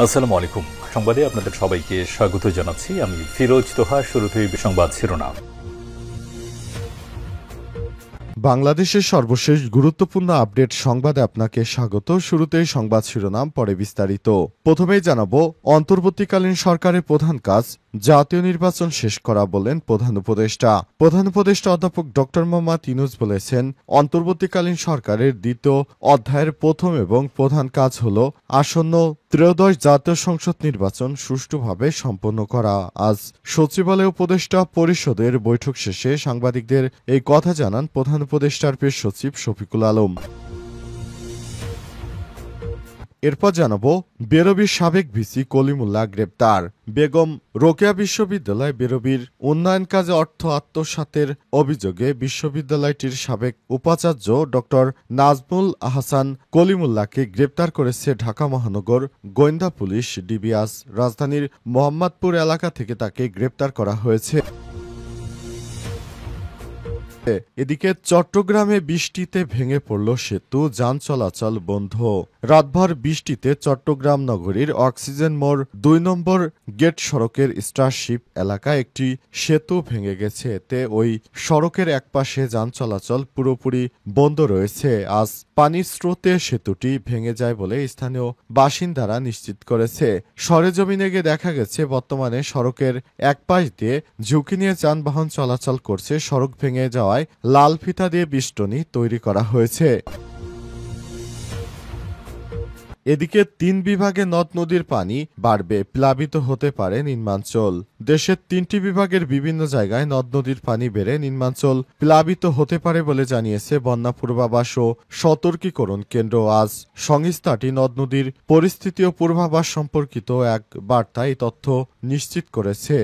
আসসালামু আলাইকুম। সংবাদে আপনাদের সবাইকে স্বাগত জানাচ্ছি। আমি ফিরোজ তোহা। শুরুতেই সংবাদ শিরোনাম। বাংলাদেশের সর্বশেষ গুরুত্বপূর্ণ আপডেট সংবাদে আপনাকে স্বাগত। শুরুতেই সংবাদ শিরোনাম, পরে বিস্তারিত। প্রথমেই জানাবো, অন্তর্বর্তীকালীন সরকারের প্রধান কাজ জাতীয় নির্বাচন শেষ করা, বললেন প্রধান উপদেষ্টা। প্রধান উপদেষ্টা অধ্যাপক ড মোহাম্মদ ইউনূস বলেছেন, অন্তর্বর্তীকালীন সরকারের দ্বিতীয় অধ্যায়ের প্রথম এবং প্রধান কাজ হল আসন্ন ত্রয়োদশ জাতীয় সংসদ নির্বাচন সুষ্ঠুভাবে সম্পন্ন করা। আজ সচিবালয় উপদেষ্টা পরিষদের বৈঠক শেষে সাংবাদিকদের এই কথা জানান প্রধান উপদেষ্টার প্রেস সচিব শফিকুল আলম। এরপর জানাবো, বেরবির সাবেক ভিসি কলিমুল্লাহ গ্রেপ্তার। বেগম রোকেয়া বিশ্ববিদ্যালয় বেরবির উন্নয়ন কাজে অর্থ আত্মসাতের অভিযোগে বিশ্ববিদ্যালয়টির সাবেক উপাচার্য ড নাজমুল আহসান কলিমুল্লাহকে গ্রেপ্তার করেছে ঢাকা মহানগর গোয়েন্দা পুলিশ ডিবি। আজ রাজধানীর মোহাম্মদপুর এলাকা থেকে তাকে গ্রেপ্তার করা হয়েছে। এদিকে চট্টগ্রামে বৃষ্টিতে ভেঙে পড়ল সেতু, যান চলাচল বন্ধ। রাতভর বৃষ্টিতে চট্টগ্রাম নগরীর অক্সিজেন মোড় ২ নম্বর গেট সড়কের স্টারশিপ এলাকায় একটি সেতু ভেঙে গেছে। এতে ওই সড়কের একপাশে যান চলাচল পুরোপুরি বন্ধ রয়েছে। আজ পানির স্রোতে সেতুটি ভেঙে যায় বলে স্থানীয় বাসিন্দারা নিশ্চিত করেছে। সরেজমিনে গিয়ে দেখা গেছে, বর্তমানে সড়কের এক পাশ দিয়ে ঝুঁকি নিয়ে যানবাহন চলাচল করছে। সড়ক ভেঙে যাওয়ায় লাল ফিতা দিয়ে বেষ্টনী তৈরি করা হয়েছে। এদিকে ৩ বিভাগে নদ নদীর পানি বাড়বে, প্লাবিত হতে পারে নিম্নাঞ্চল। দেশের ৩টি বিভাগের বিভিন্ন জায়গায় নদ নদীর পানি বেড়ে নিম্নাঞ্চল প্লাবিত হতে পারে বলে জানিয়েছে বন্যা পূর্বাভাস ও সতর্কীকরণ কেন্দ্র। আজ সংস্থাটি নদ নদীর পরিস্থিতি ও পূর্বাভাস সম্পর্কিত এক বার্তায় এই তথ্য নিশ্চিত করেছে।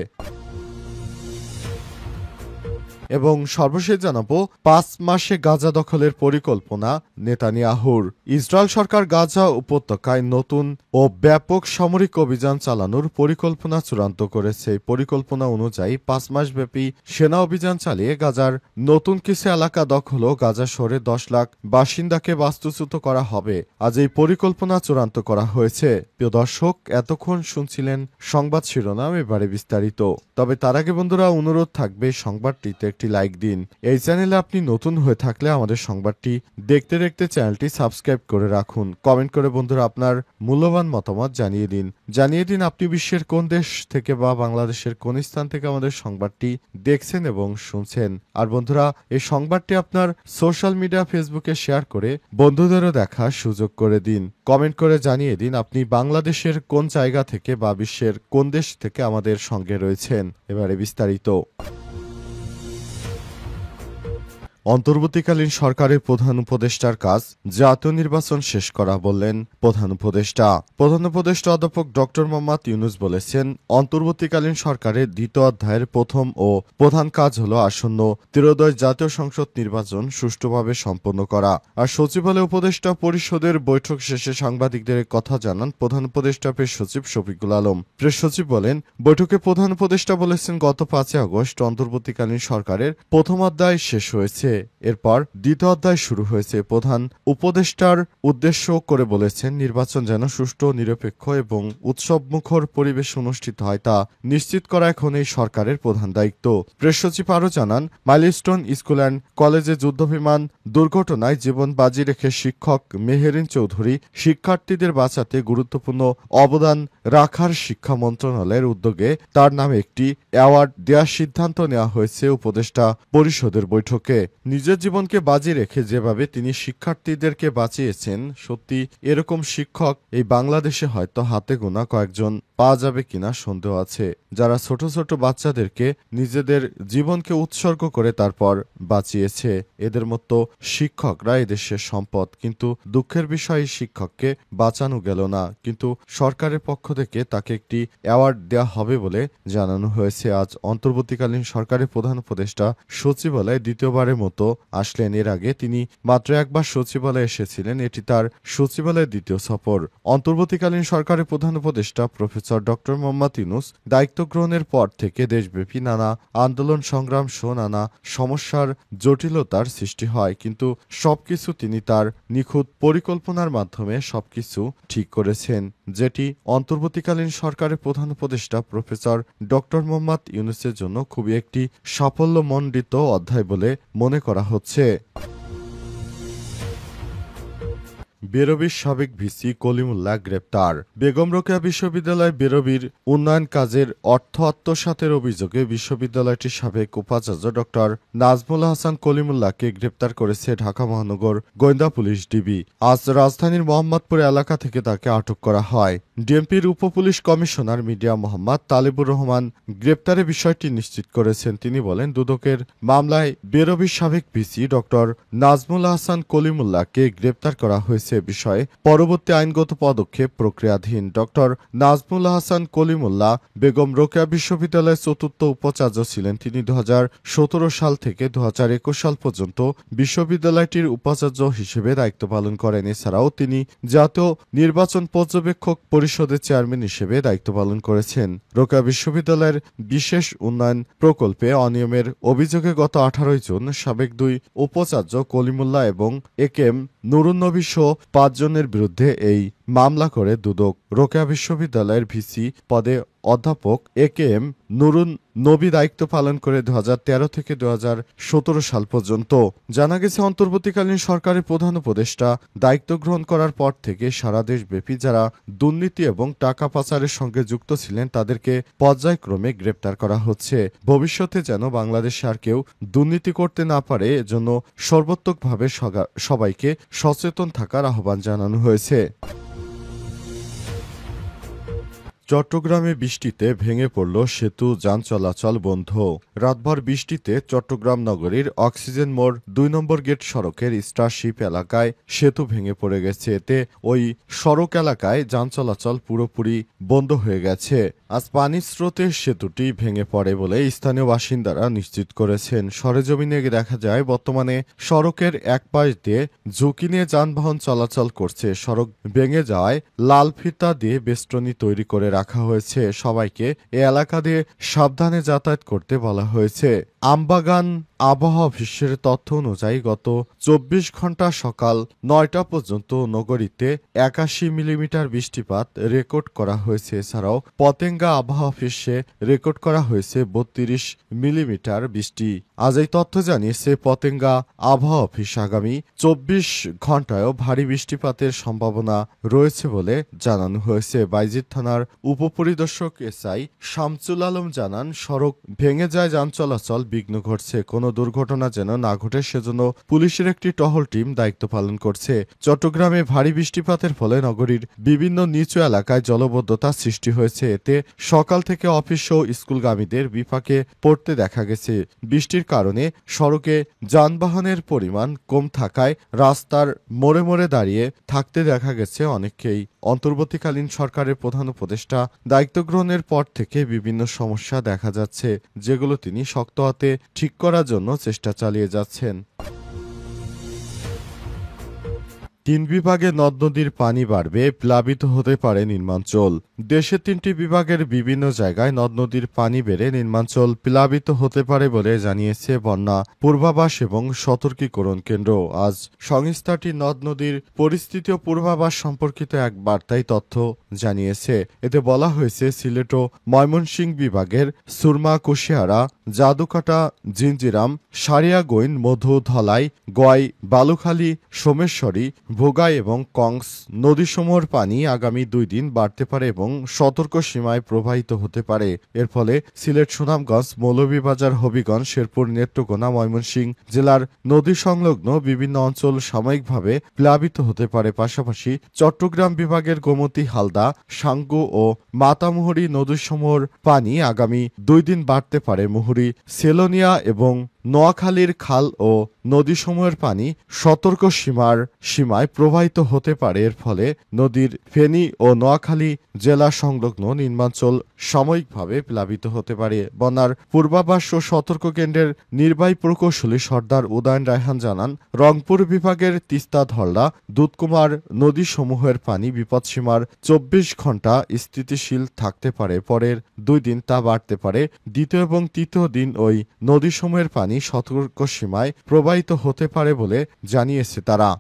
এবং সর্বশেষ জানাবো, ৫ মাসে গাজা দখলের পরিকল্পনা নেতানিয়াহুর। ইসরায়েল সরকার গাজা উপত্যকায় নতুন ও ব্যাপক সামরিক অভিযান চালানোর পরিকল্পনা চূড়ান্ত করেছে। এই পরিকল্পনা অনুযায়ী ৫ মাসব্যাপী সেনা অভিযান চালিয়ে গাজার নতুন কিছু এলাকা দখল ও গাজা শহরে ১০ লাখ বাসিন্দাকে বাস্তুচ্যুত করা হবে। আজ এই পরিকল্পনা চূড়ান্ত করা হয়েছে। প্রিয় দর্শক, এতক্ষণ শুনছিলেন সংবাদ শিরোনাম, এবারে বিস্তারিত। তবে তার আগে বন্ধুরা, অনুরোধ থাকবে সংবাদটিতে একটি লাইক দিন। এই চ্যানেলে আপনি নতুন হয়ে থাকলে আমাদের সংবাদটি দেখতে দেখতে চ্যানেলটি সাবস্ক্রাইব করে রাখুন। কমেন্ট করে বন্ধুরা আপনার মূল্যবান মতামত জানিয়ে দিন আপনি বিশ্বের কোন দেশ থেকে বা বাংলাদেশের কোন স্থান থেকে আমাদের সংবাদটি দেখছেন এবং শুনছেন। আর বন্ধুরা, এই সংবাদটি আপনার সোশ্যাল মিডিয়া ফেসবুকে শেয়ার করে বন্ধুদেরও দেখার সুযোগ করে দিন। কমেন্ট করে জানিয়ে দিন আপনি বাংলাদেশের কোন জায়গা থেকে বা বিশ্বের কোন দেশ থেকে আমাদের সঙ্গে রয়েছেন। এবারে বিস্তারিত। অন্তর্বর্তীকালীন সরকারের প্রধান উপদেষ্টার কাজ জাতীয় নির্বাচন শেষ করা, বললেন প্রধান উপদেষ্টা। প্রধান উপদেষ্টা অধ্যাপক ড মোহাম্মদ ইউনূস বলেছেন, অন্তর্বর্তীকালীন সরকারের দ্বিতীয় অধ্যায়ের প্রথম ও প্রধান কাজ হল আসন্ন ত্রয়োদশ জাতীয় সংসদ নির্বাচন সুষ্ঠুভাবে সম্পন্ন করা। আর সচিবালয় উপদেষ্টা পরিষদের বৈঠক শেষে সাংবাদিকদের কথা জানান প্রধান উপদেষ্টা প্রেস সচিব শফিকুল আলম। প্রেস সচিব বলেন, বৈঠকে প্রধান উপদেষ্টা বলেছেন, গত ৫ আগস্ট অন্তর্বর্তীকালীন সরকারের প্রথম অধ্যায় শেষ হয়েছে। এরপর দ্বিতীয় অধ্যায় শুরু হয়েছে। প্রধান উপদেষ্টার উদ্দেশ্য করে বলেছেন, নির্বাচন যেন সুষ্ঠু, নিরপেক্ষ এবং উৎসবমুখর পরিবেশ অনুষ্ঠিত হয় তা নিশ্চিত করা এখন এই সরকারের প্রধান দায়িত্ব। প্রেস সচিব আরও জানান, মাইলস্টোন স্কুল অ্যান্ড কলেজে যুদ্ধবিমান দুর্ঘটনায় জীবন বাজি রেখে শিক্ষক মেহেরিন চৌধুরী শিক্ষার্থীদের বাঁচাতে গুরুত্বপূর্ণ অবদান রাখার শিক্ষা মন্ত্রণালয়ের উদ্যোগে তার নামে একটি অ্যাওয়ার্ড দেওয়ার সিদ্ধান্ত নেওয়া হয়েছে উপদেষ্টা পরিষদের বৈঠকে। নিজের জীবনকে বাজি রেখে যেভাবে তিনি শিক্ষার্থীদেরকে বাঁচিয়েছেন, সত্যি এরকম শিক্ষক এই বাংলাদেশে হয়তো হাতে গোনা কয়েকজন পাওয়া যাবে কিনা সন্দেহ আছে, যারা ছোট ছোট বাচ্চাদেরকে নিজেদের জীবনকে উৎসর্গ করে তারপর বাঁচিয়েছে। এদের মতো শিক্ষকরা এদেশের সম্পদ। কিন্তু দুঃখের বিষয়, শিক্ষককে বাঁচানো গেল না, কিন্তু সরকারের পক্ষ থেকে তাকে একটি অ্যাওয়ার্ড দেওয়া হবে বলে জানানো হয়েছে। আজ অন্তর্বর্তীকালীন সরকারের প্রধান উপদেষ্টা সচিবালয়ে দ্বিতীয়বারের মতো আসলেন। এর আগে তিনি মাত্র একবার সচিবালয়ে এসেছিলেন। এটি তার সচিবালয়ের দ্বিতীয় সফর। অন্তর্বর্তীকালীন সরকারের প্রধান উপদেষ্টা প্রফেসর ড মোহাম্মদ ইউনূস দায়িত্ব গ্রহণের পর থেকে দেশব্যাপী নানা আন্দোলন সংগ্রাম সহ নানা সমস্যার জটিলতার সৃষ্টি হয়, কিন্তু সবকিছু তিনি তার নিখুঁত পরিকল্পনার মাধ্যমে সবকিছু ঠিক করেছেন। যেটি অন্তর্বর্তীকালীন সরকারের প্রধান উপদেষ্টা প্রফেসর ডক্টর মোহাম্মদ ইউনূসের জন্য খুবই একটি সাফল্যমণ্ডিত অধ্যায় বলে মনে করা হচ্ছে। বেরবির সাবেক ভিসি কলিমুল্লাহ গ্রেপ্তার। বেগম রোকেয়া বিশ্ববিদ্যালয় বেরবির উন্নয়ন কাজের অর্থ আত্মসাতের অভিযোগে বিশ্ববিদ্যালয়টির সাবেক উপাচার্য ড নাজমুল হাসান কলিমুল্লাহকে গ্রেপ্তার করেছে ঢাকা মহানগর গোয়েন্দা পুলিশ ডিবি। আজ রাজধানীর মোহাম্মদপুর এলাকা থেকে তাকে আটক করা হয়। ডিএমপির উপপুলিশ কমিশনার মিডিয়া মোহাম্মদ তালেবুর রহমান গ্রেপ্তারের বিষয়টি নিশ্চিত করেছেন। তিনি বলেন, দুদকের মামলায় বেরবির সাবেক ভিসি ড নাজমুল হাসান কলিমুল্লাহকে গ্রেপ্তার করা হয়েছে বিষয়ে পরবর্তী আইনগত পদক্ষেপ প্রক্রিয়াধীন। ড নাজমুল হাসান কলিমুল্লাহ বেগম রোকেয়া বিশ্ববিদ্যালয়ের চতুর্থ উপাচার্য ছিলেন। তিনি 2017 সাল থেকে 2021 সাল পর্যন্ত বিশ্ববিদ্যালয়টির উপাচার্য হিসেবে দায়িত্ব পালন করেন। এছাড়াও তিনি জাতীয় নির্বাচন পর্যবেক্ষক পরিষদের চেয়ারম্যান হিসেবে দায়িত্ব পালন করেছেন। রোকেয়া বিশ্ববিদ্যালয়ের বিশেষ উন্নয়ন প্রকল্পে অনিয়মের অভিযোগে গত 18 জুন সাবেক দুই উপাচার্য কলিমুল্লাহ এবং একেএম নুরুন্নবী সহ 5 জনের বিরুদ্ধে এই মামলা করে দুদক। রোকেয়া বিশ্ববিদ্যালয়ের ভিসি পদে অধ্যাপক একেএম নুরুন নবী দায়িত্ব পালন করে 2013 থেকে 2017 সাল পর্যন্ত। জানা গেছে, অন্তর্বর্তীকালীন সরকারের প্রধান উপদেষ্টা দায়িত্ব গ্রহণ করার পর থেকে সারা দেশব্যাপী যারা দুর্নীতি এবং টাকা পাচারের সঙ্গে যুক্ত ছিলেন তাদেরকে পর্যায়ক্রমে গ্রেপ্তার করা হচ্ছে। ভবিষ্যতে যেন বাংলাদেশে আর কেউ দুর্নীতি করতে না পারে এজন্য সর্বাত্মকভাবে সবাইকে সচেতন থাকার আহ্বান জানানো হয়েছে। চট্টগ্রামে বৃষ্টিতে ভেঙে পড়ল সেতু, যান চলাচল বন্ধ। রাতভর বৃষ্টিতে চট্টগ্রাম নগরীর অক্সিজেন মোড় 2 নম্বর গেট সড়কের স্টারশিপ এলাকায় সেতু ভেঙে পড়ে গেছে। এতে ওই সড়ক এলাকায় যান চলাচল পুরোপুরি বন্ধ হয়ে গেছে। আজ পানির স্রোতে সেতুটি ভেঙে পড়ে বলে স্থানীয় বাসিন্দারা নিশ্চিত করেছেন। সরেজমিনে দেখা যায়, বর্তমানে সড়কের এক পাশ দিয়ে ঝুঁকি নিয়ে যানবাহন চলাচল করছে। সড়ক ভেঙে যাওয়ায় লাল ফিতা দিয়ে বেষ্টনী তৈরি করে রাখা হয়েছে। সবাইকে এ এলাকা দিয়ে সাবধানে যাতায়াত করতে বলা হয়েছে। আমবাগান আবহাওয়া অফিসের তথ্য অনুযায়ী গত 24 ঘন্টা সকাল 9টা পর্যন্ত নগরীতে 81 মিলিমিটার বৃষ্টিপাত রেকর্ড করা হয়েছে। এছাড়াও পতেঙ্গা আবহাওয়া অফিসে রেকর্ড করা হয়েছে 32 মিলিমিটার বৃষ্টি। আজ এই তথ্য জানিয়েছে পতেঙ্গা আবহাওয়া অফিস। আগামী 24 ঘন্টায়ও ভারী বৃষ্টিপাতের সম্ভাবনা রয়েছে বলে জানানো হয়েছে। বাইজিদ থানার উপপরিদর্শক এসআই শামসুল আলম জানান, সড়ক ভেঙে যায়, যান চলাচল বিঘ্ন ঘটছে। কোনো দুর্ঘটনা যেন না ঘটে সেজন্য পুলিশের একটি টহল টিম দায়িত্ব পালন করছে। চট্টগ্রামে ভারী বৃষ্টিপাতের ফলে নগরীর বিভিন্ন নিচু এলাকায় জলবদ্ধতা সৃষ্টি হয়েছে। এতে সকাল থেকে অফিস ও স্কুলগামীদের বিপাকে পড়তে দেখা গেছে। বৃষ্টির কারণে সড়কে যানবাহনের পরিমাণ কম থাকায় রাস্তার মোড়ে মোড়ে দাঁড়িয়ে থাকতে দেখা গেছে অনেককেই। অন্তর্বর্তীকালীন সরকারের প্রধান উপদেষ্টা দায়িত্ব গ্রহণের পর থেকে বিভিন্ন সমস্যা দেখা যাচ্ছে, যেগুলো তিনি শক্ত হাতে ঠিক করার জন্য চেষ্টা চালিয়ে যাচ্ছেন। 3 বিভাগে নদ নদীর পানি বাড়বে, প্লাবিত হতে পারে নিম্নাঞ্চল। দেশের 3টি বিভাগের বিভিন্ন জায়গায় নদ নদীর পানি বেড়ে নিম্নাঞ্চল প্লাবিত হতে পারে বলে জানিয়েছে বন্যা পূর্বাভাস এবং সতর্কীকরণ কেন্দ্র। আজ সংস্থাটি নদ নদীর পরিস্থিতি ও পূর্বাভাস সম্পর্কিত এক বার্তায় তথ্য জানিয়েছে। এতে বলা হয়েছে, সিলেট ও ময়মনসিংহ বিভাগের সুরমা, কুশিয়ারা, জাদুকাটা, জিঞ্জিরাম, সারিয়াগৈন, মধু, ধলাই, গোয়াই, বালুখালী, সোমেশ্বরী, ভোগাই এবং কংস নদীসমূহের পানি আগামী 2 দিন বাড়তে পারে এবং সতর্ক সীমায় প্রবাহিত হতে পারে। এর ফলে সিলেট, সুনামগঞ্জ, মৌলভীবাজার, হবিগঞ্জ, শেরপুর, নেত্রকোনা, ময়মনসিংহ জেলার নদী সংলগ্ন বিভিন্ন অঞ্চল সাময়িকভাবে প্লাবিত হতে পারে। পাশাপাশি চট্টগ্রাম বিভাগের গোমতী, হালদা, সাঙ্গু ও মাতামুহুরী নদীসমূহের পানি আগামী 2 দিন বাড়তে পারে। মুহুরী, সেলোনিয়া এবং নোয়াখালীর খাল ও নদীসমূহের পানি সতর্ক সীমায় প্রবাহিত হতে পারে। এর ফলে নদীর ফেনী ও নোয়াখালী জেলা সংলগ্ন নিম্নাঞ্চল সাময়িকভাবে প্লাবিত হতে পারে। বন্যার পূর্বাভাস ও সতর্ক কেন্দ্রের নির্বাহী প্রকৌশলী সর্দার উদয়ন রায়হান জানান, রংপুর বিভাগের তিস্তা, ধরলা, দুধকুমার নদীসমূহের পানি বিপদসীমার 24 ঘন্টা স্থিতিশীল থাকতে পারে। পরের 2 দিন তা বাড়তে পারে। দ্বিতীয় এবং তৃতীয় দিন ওই নদীসমূহের পানি সতর্ক সীমায় প্রবাহিত হতে পারে বলে জানিয়েছে তারা।